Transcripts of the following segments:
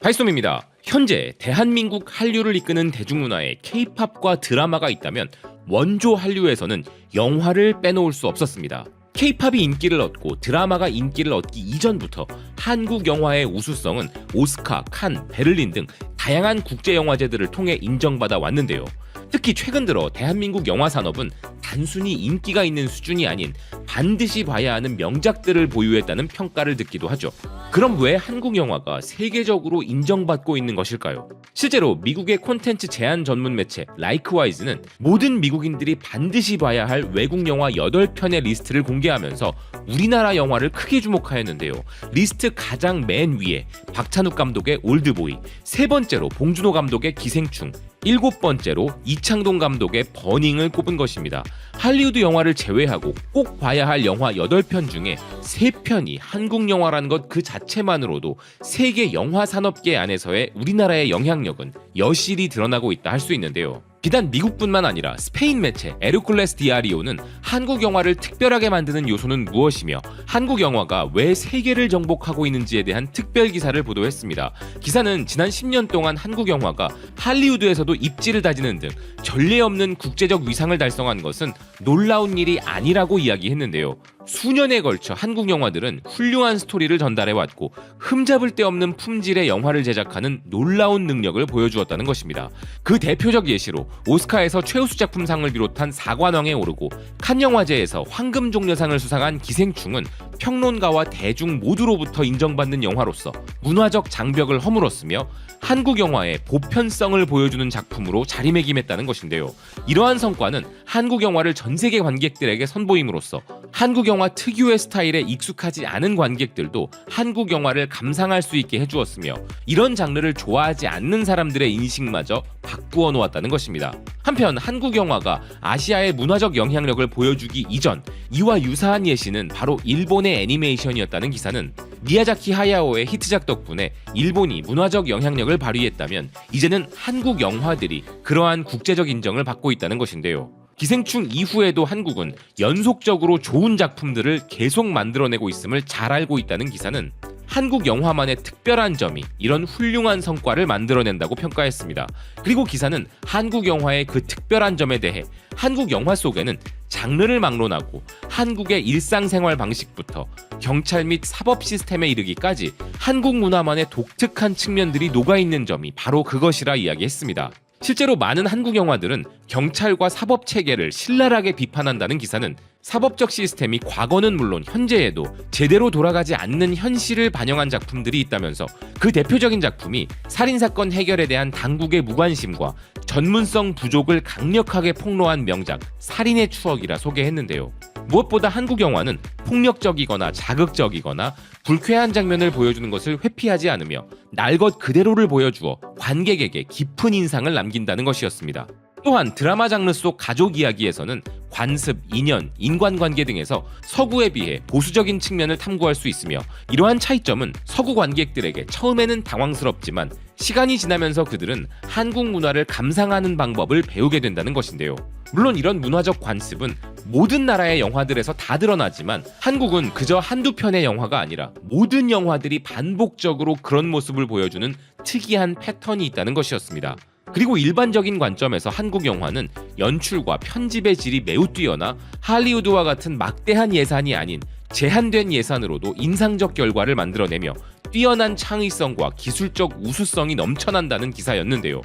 바이솜입니다. 현재 대한민국 한류를 이끄는 대중문화에 K-팝과 드라마가 있다면 원조 한류에서는 영화를 빼놓을 수 없었습니다. K-팝이 인기를 얻고 드라마가 인기를 얻기 이전부터 한국 영화의 우수성은 오스카, 칸, 베를린 등 다양한 국제영화제들을 통해 인정받아 왔는데요. 특히 최근 들어 대한민국 영화 산업은 단순히 인기가 있는 수준이 아닌 반드시 봐야 하는 명작들을 보유했다는 평가를 듣기도 하죠. 그럼 왜 한국 영화가 세계적으로 인정받고 있는 것일까요? 실제로 미국의 콘텐츠 제한 전문 매체 라이크와이즈는 모든 미국인들이 반드시 봐야 할 외국 영화 8편의 리스트를 공개하면서 우리나라 영화를 크게 주목하였는데요. 리스트 가장 맨 위에 박찬욱 감독의 올드보이, 세 번째로 봉준호 감독의 기생충, 7번째로 이창동 감독의 버닝을 꼽은 것입니다. 할리우드 영화를 제외하고 꼭 봐야 할 영화 8편 중에 3편이 한국 영화라는 것 그 자체만으로도 세계 영화 산업계 안에서의 우리나라의 영향력은 여실히 드러나고 있다 할 수 있는데요. 비단 미국뿐만 아니라 스페인 매체 에르쿨레스 디아리오는 한국 영화를 특별하게 만드는 요소는 무엇이며 한국 영화가 왜 세계를 정복하고 있는지에 대한 특별 기사를 보도했습니다. 기사는 지난 10년 동안 한국 영화가 할리우드에서도 입지를 다지는 등 전례 없는 국제적 위상을 달성한 것은 놀라운 일이 아니라고 이야기했는데요. 수년에 걸쳐 한국 영화들은 훌륭한 스토리를 전달해왔고 흠잡을 데 없는 품질의 영화를 제작하는 놀라운 능력을 보여주었다는 것입니다. 그 대표적 예시로 오스카에서 최우수 작품상을 비롯한 4관왕에 오르고 칸 영화제에서 황금종려상을 수상한 기생충은 평론가와 대중 모두로부터 인정받는 영화로서 문화적 장벽을 허물었으며 한국 영화의 보편성을 보여주는 작품으로 자리매김했다는 것인데요. 이러한 성과는 한국 영화를 전 세계 관객들에게 선보임으로써 한국 영화 특유의 스타일에 익숙하지 않은 관객들도 한국 영화를 감상할 수 있게 해주었으며 이런 장르를 좋아하지 않는 사람들의 인식마저 바꾸어 놓았다는 것입니다. 한편 한국 영화가 아시아의 문화적 영향력을 보여주기 이전 이와 유사한 예시는 바로 일본의 애니메이션이었다는 기사는 미야자키 하야오의 히트작 덕분에 일본이 문화적 영향력을 발휘했다면 이제는 한국 영화들이 그러한 국제적 인정을 받고 있다는 것인데요. 기생충 이후에도 한국은 연속적으로 좋은 작품들을 계속 만들어내고 있음을 잘 알고 있다는 기사는 한국 영화만의 특별한 점이 이런 훌륭한 성과를 만들어낸다고 평가했습니다. 그리고 기사는 한국 영화의 그 특별한 점에 대해 한국 영화 속에는 장르를 막론하고 한국의 일상생활 방식부터 경찰 및 사법 시스템에 이르기까지 한국 문화만의 독특한 측면들이 녹아있는 점이 바로 그것이라 이야기했습니다. 실제로 많은 한국 영화들은 경찰과 사법 체계를 신랄하게 비판한다는 기사는 사법적 시스템이 과거는 물론 현재에도 제대로 돌아가지 않는 현실을 반영한 작품들이 있다면서 그 대표적인 작품이 살인사건 해결에 대한 당국의 무관심과 전문성 부족을 강력하게 폭로한 명작 살인의 추억이라 소개했는데요. 무엇보다 한국 영화는 폭력적이거나 자극적이거나 불쾌한 장면을 보여주는 것을 회피하지 않으며 날 것 그대로를 보여주어 관객에게 깊은 인상을 남긴다는 것이었습니다. 또한 드라마 장르 속 가족 이야기에서는 관습, 인연, 인간관계 등에서 서구에 비해 보수적인 측면을 탐구할 수 있으며 이러한 차이점은 서구 관객들에게 처음에는 당황스럽지만 시간이 지나면서 그들은 한국 문화를 감상하는 방법을 배우게 된다는 것인데요. 물론 이런 문화적 관습은 모든 나라의 영화들에서 다 드러나지만 한국은 그저 한두 편의 영화가 아니라 모든 영화들이 반복적으로 그런 모습을 보여주는 특이한 패턴이 있다는 것이었습니다. 그리고 일반적인 관점에서 한국 영화는 연출과 편집의 질이 매우 뛰어나 할리우드와 같은 막대한 예산이 아닌 제한된 예산으로도 인상적 결과를 만들어내며 뛰어난 창의성과 기술적 우수성이 넘쳐난다는 기사였는데요.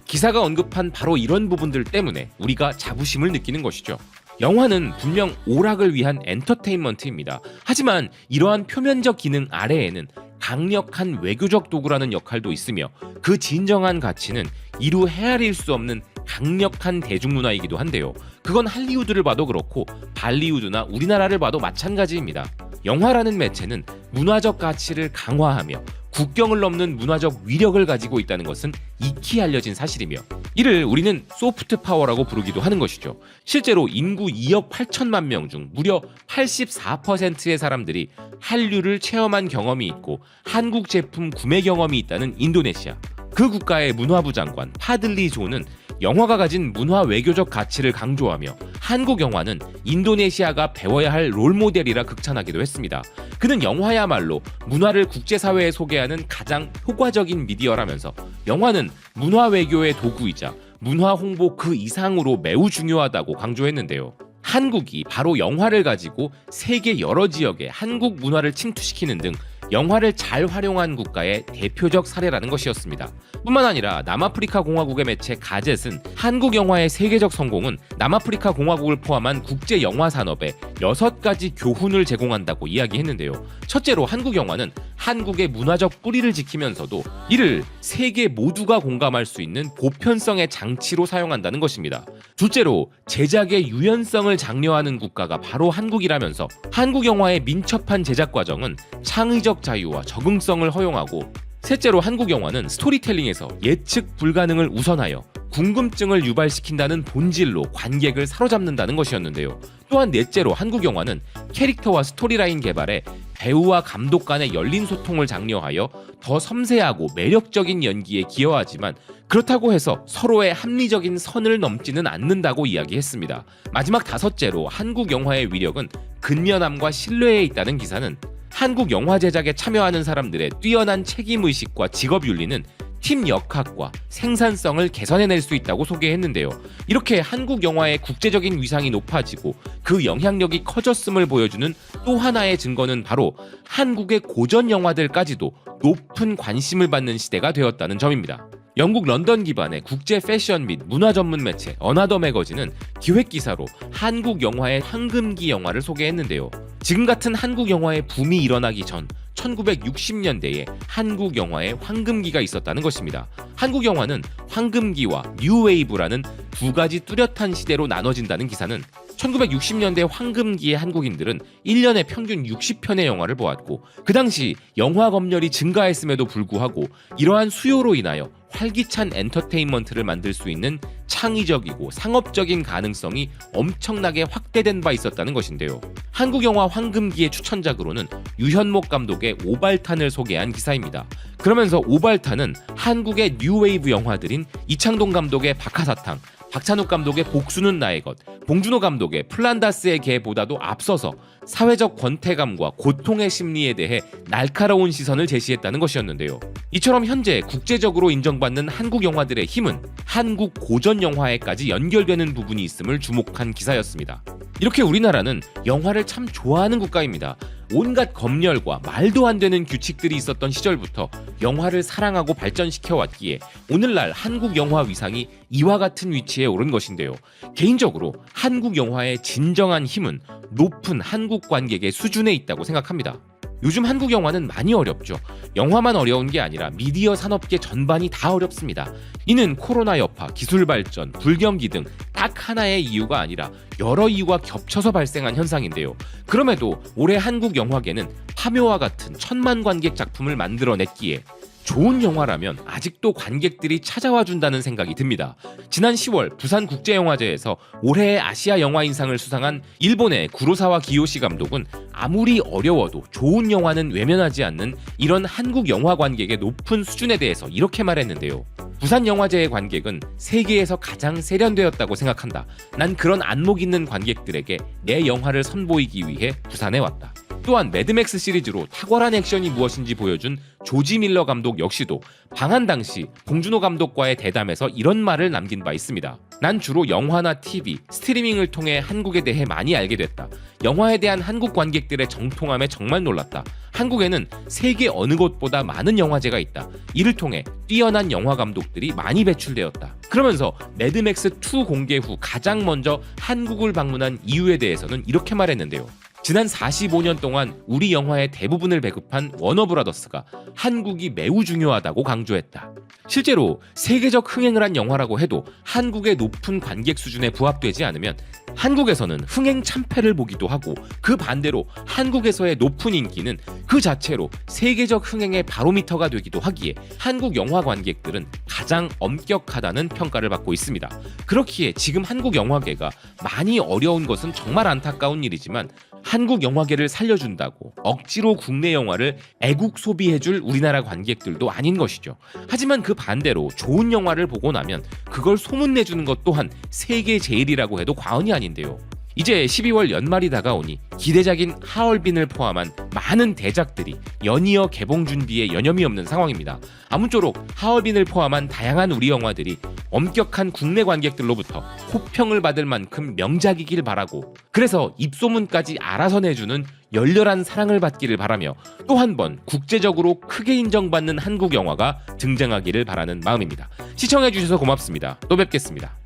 기사가 언급한 바로 이런 부분들 때문에 우리가 자부심을 느끼는 것이죠. 영화는 분명 오락을 위한 엔터테인먼트입니다. 하지만 이러한 표면적 기능 아래에는 강력한 외교적 도구라는 역할도 있으며 그 진정한 가치는 이루 헤아릴 수 없는 강력한 대중문화이기도 한데요. 그건 할리우드를 봐도 그렇고 발리우드나 우리나라를 봐도 마찬가지입니다. 영화라는 매체는 문화적 가치를 강화하며 국경을 넘는 문화적 위력을 가지고 있다는 것은 익히 알려진 사실이며 이를 우리는 소프트 파워라고 부르기도 하는 것이죠. 실제로 인구 2억 8천만 명 중 무려 84%의 사람들이 한류를 체험한 경험이 있고 한국 제품 구매 경험이 있다는 인도네시아. 그 국가의 문화부 장관 파들리 조는 영화가 가진 문화 외교적 가치를 강조하며 한국 영화는 인도네시아가 배워야 할 롤모델이라 극찬하기도 했습니다. 그는 영화야말로 문화를 국제사회에 소개하는 가장 효과적인 미디어라면서 영화는 문화 외교의 도구이자 문화 홍보 그 이상으로 매우 중요하다고 강조했는데요. 한국이 바로 영화를 가지고 세계 여러 지역에 한국 문화를 침투시키는 등 영화를 잘 활용한 국가의 대표적 사례라는 것이었습니다. 뿐만 아니라 남아프리카 공화국의 매체 가젯은 한국 영화의 세계적 성공은 남아프리카 공화국을 포함한 국제 영화 산업에 6가지 교훈을 제공한다고 이야기했는데요. 첫째로 한국 영화는 한국의 문화적 뿌리를 지키면서도 이를 세계 모두가 공감할 수 있는 보편성의 장치로 사용한다는 것입니다. 둘째로 제작의 유연성을 장려하는 국가가 바로 한국이라면서 한국 영화의 민첩한 제작 과정은 창의적 자유와 적응성을 허용하고, 셋째로 한국 영화는 스토리텔링에서 예측 불가능을 우선하여 궁금증을 유발시킨다는 본질로 관객을 사로잡는다는 것이었는데요. 또한 넷째로 한국 영화는 캐릭터와 스토리라인 개발에 배우와 감독 간의 열린 소통을 장려하여 더 섬세하고 매력적인 연기에 기여하지만 그렇다고 해서 서로의 합리적인 선을 넘지는 않는다고 이야기했습니다. 마지막 다섯째로 한국 영화의 위력은 근면함과 신뢰에 있다는 기사는 한국 영화 제작에 참여하는 사람들의 뛰어난 책임의식과 직업윤리는 팀 역학과 생산성을 개선해낼 수 있다고 소개했는데요. 이렇게 한국 영화의 국제적인 위상이 높아지고 그 영향력이 커졌음을 보여주는 또 하나의 증거는 바로 한국의 고전 영화들까지도 높은 관심을 받는 시대가 되었다는 점입니다. 영국 런던 기반의 국제 패션 및 문화 전문 매체 어나더 매거진은 기획 기사로 한국 영화의 황금기 영화를 소개했는데요. 지금 같은 한국 영화의 붐이 일어나기 전 1960년대에 한국 영화의 황금기가 있었다는 것입니다. 한국 영화는 황금기와 뉴웨이브라는 두 가지 뚜렷한 시대로 나눠진다는 기사는 1960년대 황금기의 한국인들은 1년에 평균 60편의 영화를 보았고, 그 당시 영화 검열이 증가했음에도 불구하고 이러한 수요로 인하여 활기찬 엔터테인먼트를 만들 수 있는 창의적이고 상업적인 가능성이 엄청나게 확대된 바 있었다는 것인데요. 한국 영화 황금기의 추천작으로는 유현목 감독의 오발탄을 소개한 기사입니다. 그러면서 오발탄은 한국의 뉴웨이브 영화들인 이창동 감독의 박하사탕, 박찬욱 감독의 복수는 나의 것, 봉준호 감독의 플란다스의 개보다도 앞서서 사회적 권태감과 고통의 심리에 대해 날카로운 시선을 제시했다는 것이었는데요. 이처럼 현재 국제적으로 인정받는 한국 영화들의 힘은 한국 고전 영화에까지 연결되는 부분이 있음을 주목한 기사였습니다. 이렇게 우리나라는 영화를 참 좋아하는 국가입니다. 온갖 검열과 말도 안 되는 규칙들이 있었던 시절부터 영화를 사랑하고 발전시켜왔기에 오늘날 한국 영화 위상이 이와 같은 위치에 오른 것인데요. 개인적으로 한국 영화의 진정한 힘은 높은 한국 관객의 수준에 있다고 생각합니다. 요즘 한국 영화는 많이 어렵죠. 영화만 어려운 게 아니라 미디어 산업계 전반이 다 어렵습니다. 이는 코로나 여파, 기술 발전, 불경기 등 딱 하나의 이유가 아니라 여러 이유가 겹쳐서 발생한 현상인데요. 그럼에도 올해 한국 영화계는 파묘와 같은 천만 관객 작품을 만들어냈기에 좋은 영화라면 아직도 관객들이 찾아와 준다는 생각이 듭니다. 지난 10월 부산국제영화제에서 올해의 아시아 영화인상을 수상한 일본의 구로사와 기요시 감독은 아무리 어려워도 좋은 영화는 외면하지 않는 이런 한국 영화 관객의 높은 수준에 대해서 이렇게 말했는데요. 부산영화제의 관객은 세계에서 가장 세련되었다고 생각한다. 난 그런 안목 있는 관객들에게 내 영화를 선보이기 위해 부산에 왔다. 또한 매드맥스 시리즈로 탁월한 액션이 무엇인지 보여준 조지 밀러 감독 역시도 방한 당시 봉준호 감독과의 대담에서 이런 말을 남긴 바 있습니다. 난 주로 영화나 TV, 스트리밍을 통해 한국에 대해 많이 알게 됐다. 영화에 대한 한국 관객들의 정통함에 정말 놀랐다. 한국에는 세계 어느 곳보다 많은 영화제가 있다. 이를 통해 뛰어난 영화 감독들이 많이 배출되었다. 그러면서 매드맥스2 공개 후 가장 먼저 한국을 방문한 이유에 대해서는 이렇게 말했는데요. 지난 45년 동안 우리 영화의 대부분을 배급한 워너브라더스가 한국이 매우 중요하다고 강조했다. 실제로 세계적 흥행을 한 영화라고 해도 한국의 높은 관객 수준에 부합되지 않으면 한국에서는 흥행 참패를 보기도 하고, 그 반대로 한국에서의 높은 인기는 그 자체로 세계적 흥행의 바로미터가 되기도 하기에 한국 영화 관객들은 가장 엄격하다는 평가를 받고 있습니다. 그렇기에 지금 한국 영화계가 많이 어려운 것은 정말 안타까운 일이지만 한국 영화계를 살려준다고 억지로 국내 영화를 애국 소비해줄 우리나라 관객들도 아닌 것이죠. 하지만 그 반대로 좋은 영화를 보고 나면 그걸 소문내주는 것 또한 세계 제일이라고 해도 과언이 아닌데요. 이제 12월 연말이 다가오니 기대작인 하얼빈을 포함한 많은 대작들이 연이어 개봉 준비에 여념이 없는 상황입니다. 아무쪼록 하얼빈을 포함한 다양한 우리 영화들이 엄격한 국내 관객들로부터 호평을 받을 만큼 명작이길 바라고, 그래서 입소문까지 알아서 내주는 열렬한 사랑을 받기를 바라며 또 한 번 국제적으로 크게 인정받는 한국 영화가 등장하기를 바라는 마음입니다. 시청해주셔서 고맙습니다. 또 뵙겠습니다.